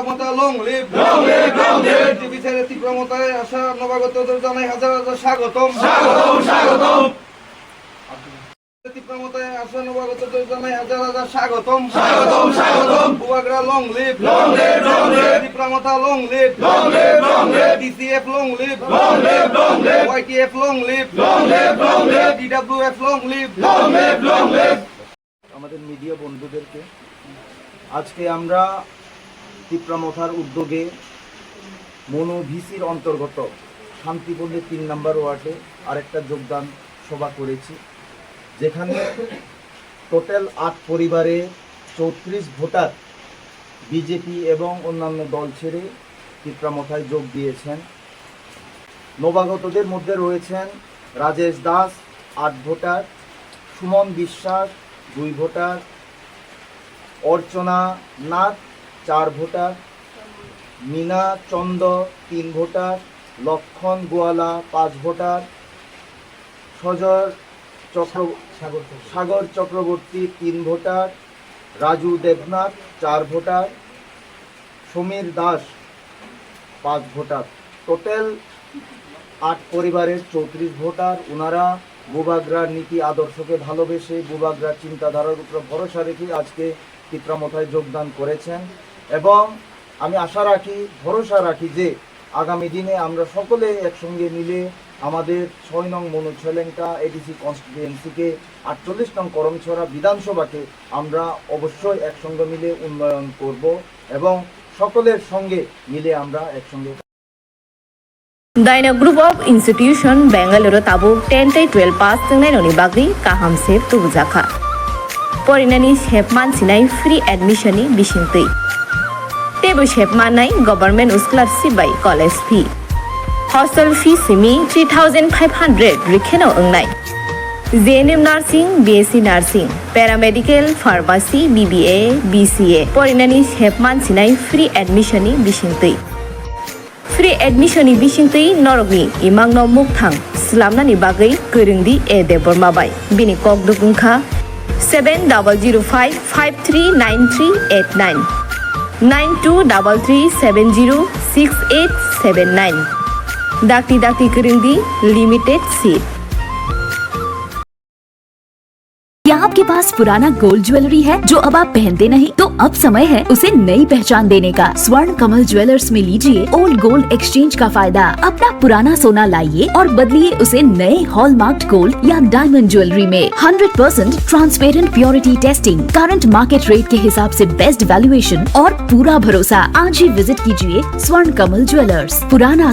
তীব্রমতা long leave TV ছেড়ে তীব্রমতায় আসা নবাগতদের জানাই হাজার হাজার স্বাগতম। তীব্রমতায় আসা নবাগতদের জানাই হাজার হাজার স্বাগতম। বুবাগরা লং লিভ তীব্রমতা long live DCF long live YTF long live DWF long live. আমাদের মিডিয়া বন্ধুদেরকে আজকে আমরা তীব্রমথার উদ্যোগে মনো ভিসির অন্তর্গত শান্তিপল্লী ৩ নম্বর ওয়ার্ডে আরেকটা যোগদান সভা করেছি, যেখানে টোটাল ৮ পরিবারে ৩৪ ভোটার বিজেপি এবং অন্যান্য দল ছেড়ে তীব্রমথায় যোগ দিয়েছেন। নবাগতদের মধ্যে রয়েছেন Rajesh Das ৮ voter, Suman Biswas 2 voter, Archana Nath 4 voter, Mina Chanda 3 voter, Lakshman Goala 5 voter, Sagar Chakraborty 3 voter, Raju Debnath 4 voter, Samir Das 5 voter. Total ৮ পরিবারের ৩৪ ভোটার। ওনারা বুবাগরার নীতি আদর্শকে ভালোবেসে বুবাগরার চিন্তাধারার উপর ভরসা রেখে আজকে তীব্রমথায় যোগদান করেছেন এবং আমি আশা রাখি, ভরসা রাখি যে আগামী দিনে আমরা সকলে একসঙ্গে মিলে আমাদের ৬ নং মনুছলেঙ্কা এডিসি কনস্টিটুয়েন্সিকে ৪৮ নং করমছড়া বিধানসভাকে আমরা অবশ্যই একসঙ্গে মিলে উন্নয়ন করব এবং সকলের সঙ্গে মিলে আমরা একসঙ্গে। Daina Group of Institution Bangalore Tabu 10-12 pass tengnai bagri kaham sep tubujaka. Porinani shepman sinai free admission ni bisingtui. Tebu shepman nai government scholarship by college fee. Hostel fee simi 3,500 rikheno ongnai. JNM Nursing, BSc Nursing, Paramedical, Pharmacy, BBA, BCA. Porinani shepman sinai free admission ni bisingtui. Free admission ni bisingtui norogni imang no mukthang slamna ni bagai kurungdi e debormabai bini kok dukungkha 7005539389 9233706879 dakti kurungdi limited seat। क्या आपके पास पुराना gold jewellery है जो अब आप पहनते नहीं? तो अब समय है उसे नई पहचान देने का। स्वर्ण कमल ज्वेलर्स में लीजिए ओल्ड गोल्ड एक्सचेंज का फायदा। अपना पुराना सोना लाइए और बदलिए उसे नए हॉलमार्क्ड गोल्ड या डायमंड ज्वेलरी में। 100% transparent purity testing, current market rate के हिसाब से बेस्ट वैल्यूएशन और पूरा भरोसा। आज ही विजिट कीजिए स्वर्ण कमल ज्वेलर्स। पुराना